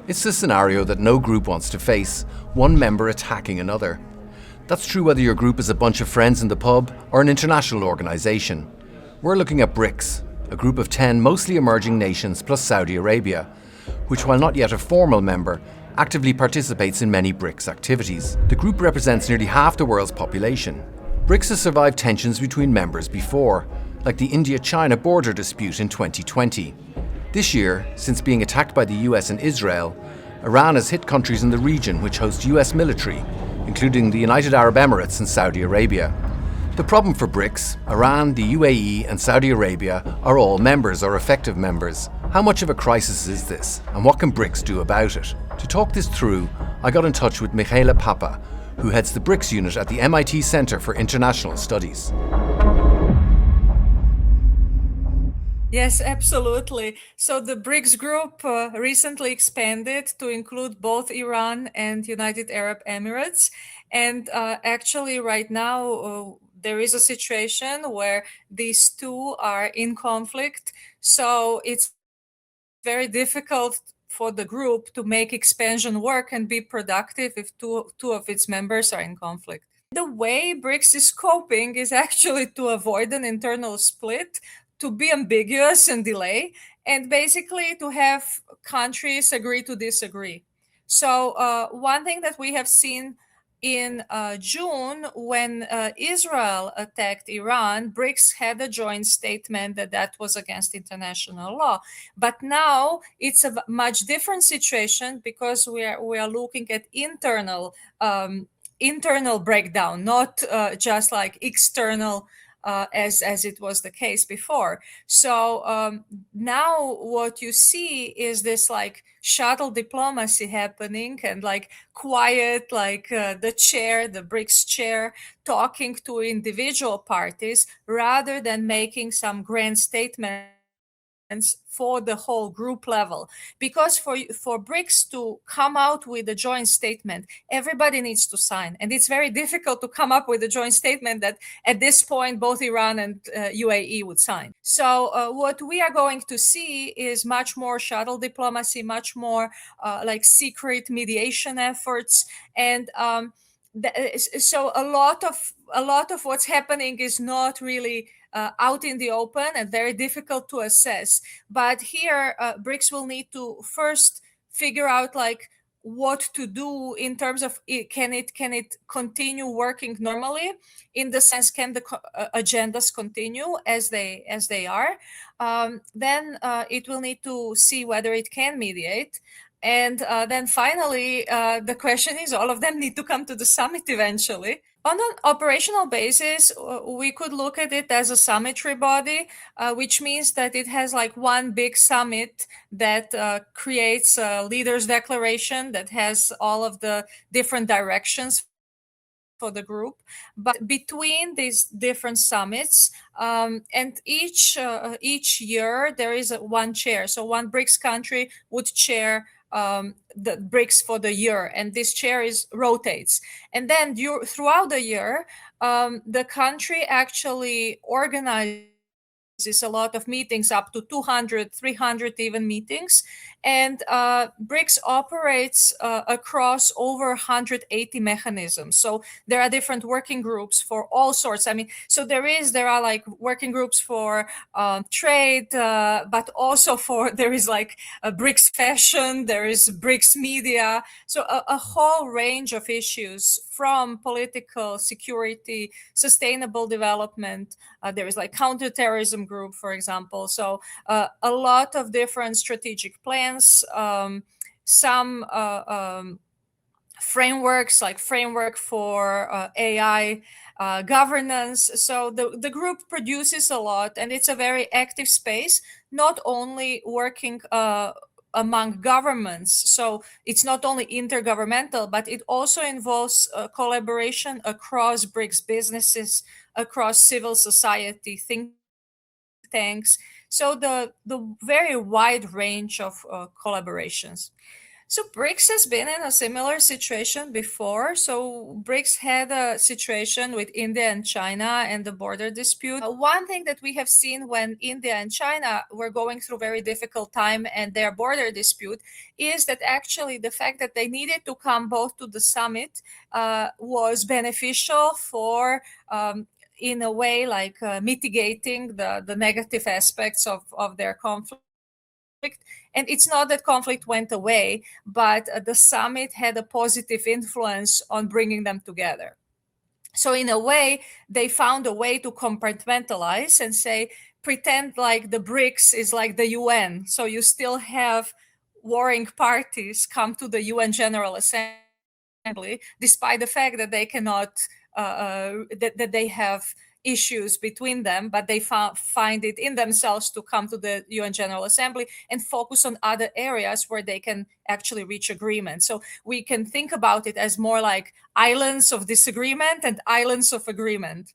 It's the scenario that no group wants to face, one member attacking another. That's true whether your group is a bunch of friends in the pub or an international organisation. We're looking at BRICS, a group of 10 mostly emerging nations plus Saudi Arabia, which, while not yet a formal member, actively participates in many BRICS activities. The group represents nearly half the world's population. BRICS has survived tensions between members before, like the India-China border dispute in 2020. This year, since being attacked by the US and Israel, Iran has hit countries in the region which host US military, including the United Arab Emirates and Saudi Arabia. The problem for BRICS, Iran, the UAE and Saudi Arabia are all members or effective members. How much of a crisis is this, and what can BRICS do about it? To talk this through, I got in touch with Michaela Papa, who heads the BRICS unit at the MIT Centre for International Studies. Yes, absolutely. So the BRICS group recently expanded to include both Iran and United Arab Emirates. And actually, right now, there is a situation where these two are in conflict. So it's very difficult for the group to make expansion work and be productive if two of its members are in conflict. The way BRICS is coping is actually to avoid an internal split, to be ambiguous and delay, and basically to have countries agree to disagree. So, one thing that we have seen in June, when Israel attacked Iran, BRICS had a joint statement that was against international law. But now it's a much different situation because we are looking at internal breakdown, not just like external, as it was the case before. So now what you see is this like shuttle diplomacy happening, and like quiet, like the BRICS chair talking to individual parties rather than making some grand statements for the whole group level. Because for BRICS to come out with a joint statement, everybody needs to sign, and it's very difficult to come up with a joint statement that at this point both Iran and UAE would sign. So what we are going to see is much more shuttle diplomacy, much more like secret mediation efforts, and so a lot of what's happening is not really out in the open and very difficult to assess. But here, BRICS will need to first figure out like what to do in terms of can it continue working normally, in the sense can the agendas continue as they are. Then it will need to see whether it can mediate. And then finally, the question is all of them need to come to the summit eventually. On an operational basis, we could look at it as a summitary body, which means that it has like one big summit that creates a leaders' declaration that has all of the different directions for the group. But between these different summits, and each year there is one chair. So one BRICS country would chair the BRICS for the year, and this chair rotates. And then throughout the year, the country actually organizes a lot of meetings, up to 200, 300 even meetings. And BRICS operates across over 180 mechanisms. So there are different working groups for all sorts. I mean, so there are like working groups for trade, but also there is like a BRICS fashion, there is BRICS media. So a whole range of issues, from political, security, sustainable development. There is like counterterrorism group, for example. So a lot of different strategic plans, some frameworks, like framework for AI governance. So the group produces a lot, and it's a very active space, not only working among governments. So it's not only intergovernmental, but it also involves collaboration across BRICS businesses, across civil society, think tanks. So the very wide range of collaborations. So BRICS has been in a similar situation before. So BRICS had a situation with India and China and the border dispute. One thing that we have seen when India and China were going through very difficult time and their border dispute is that actually the fact that they needed to come both to the summit was beneficial for in a way like mitigating the negative aspects of their conflict. And it's not that conflict went away, but the summit had a positive influence on bringing them together. So in a way, they found a way to compartmentalize and say, pretend like the BRICS is like the UN. So you still have warring parties come to the UN General Assembly, despite the fact that they cannot, that they have issues between them, but they find it in themselves to come to the UN General Assembly and focus on other areas where they can actually reach agreement. So we can think about it as more like islands of disagreement and islands of agreement.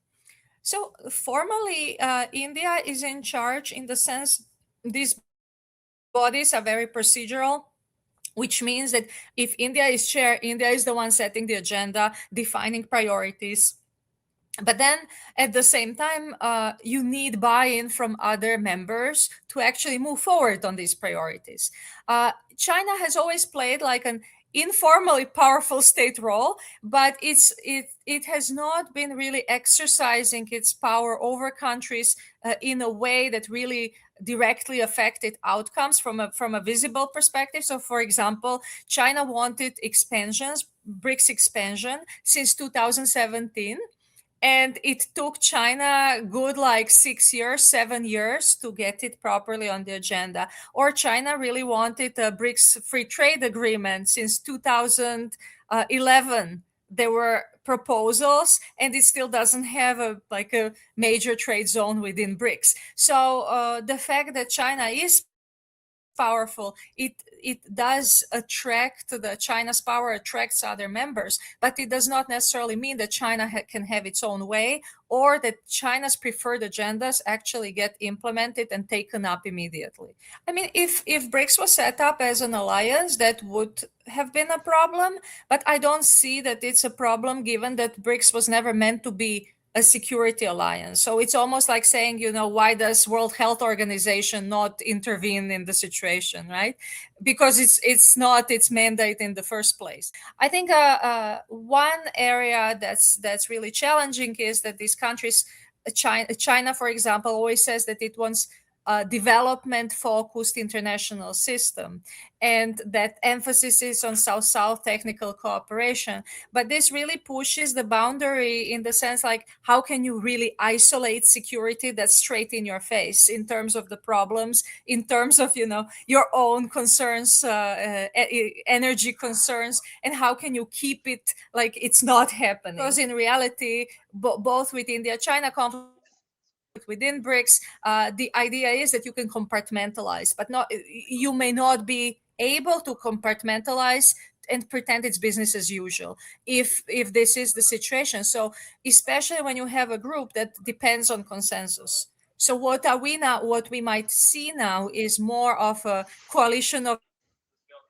So formally, India is in charge in the sense these bodies are very procedural, which means that if India is chair, India is the one setting the agenda, defining priorities. But then at the same time, you need buy-in from other members to actually move forward on these priorities. China has always played like an informally powerful state role, but it has not been really exercising its power over countries in a way that really directly affected outcomes from a visible perspective. So for example, China wanted expansions, BRICS expansion, since 2017. And it took China good like 6 years, 7 years to get it properly on the agenda. Or China really wanted a BRICS free trade agreement since 2011. There were proposals, and it still doesn't have a major trade zone within BRICS. So the fact that China is powerful, it does attract, the China's power attracts other members, but it does not necessarily mean that China can have its own way, or that China's preferred agendas actually get implemented and taken up immediately. I mean, if BRICS was set up as an alliance, that would have been a problem, but I don't see that it's a problem given that BRICS was never meant to be a security alliance. So it's almost like saying, why does World Health Organization not intervene in the situation, right? Because it's not its mandate in the first place. I think one area that's really challenging is that these countries, China, for example, always says that it wants a development-focused international system, and that emphasis is on South-South technical cooperation. But this really pushes the boundary in the sense like, how can you really isolate security that's straight in your face in terms of the problems, in terms of, your own concerns, energy concerns, and how can you keep it like it's not happening? Because in reality, both with India-China conflict, within BRICS, the idea is that you can compartmentalize, but you may not be able to compartmentalize and pretend it's business as usual if this is the situation. So especially when you have a group that depends on consensus. So what we might see now is more of a coalition of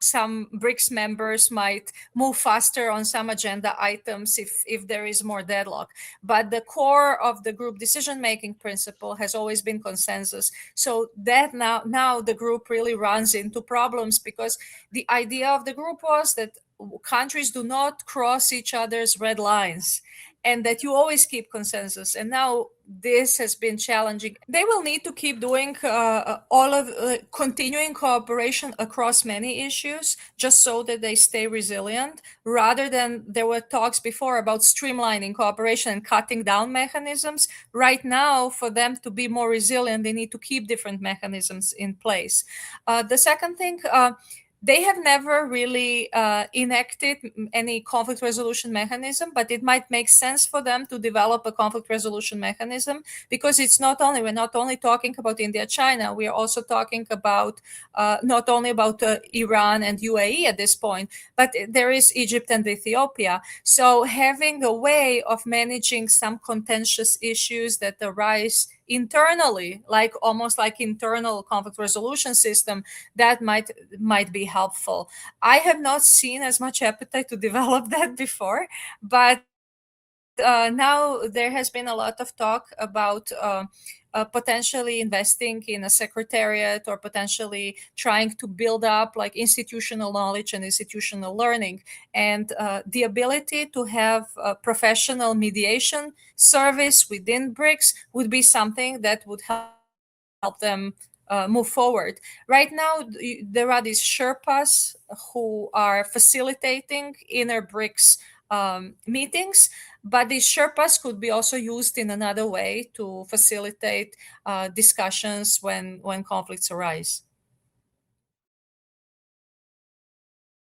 some BRICS members might move faster on some agenda items if there is more deadlock. But the core of the group decision-making principle has always been consensus. So that now the group really runs into problems, because the idea of the group was that countries do not cross each other's red lines, and that you always keep consensus. And now this has been challenging. They will need to keep doing continuing cooperation across many issues, just so that they stay resilient, rather than there were talks before about streamlining cooperation and cutting down mechanisms. Right now, for them to be more resilient, they need to keep different mechanisms in place. The second thing, they have never really enacted any conflict resolution mechanism, but it might make sense for them to develop a conflict resolution mechanism, because we're not only talking about India, China, we are also talking about not only about Iran and UAE at this point, but there is Egypt and Ethiopia. So having a way of managing some contentious issues that arise internally, like almost like internal conflict resolution system, that might be helpful. I have not seen as much appetite to develop that before, but now there has been a lot of talk about potentially investing in a secretariat, or potentially trying to build up like institutional knowledge and institutional learning, and the ability to have a professional mediation service within BRICS would be something that would help them move forward. Right now, there are these Sherpas who are facilitating inner BRICS meetings, but these Sherpas could be also used in another way to facilitate discussions when conflicts arise.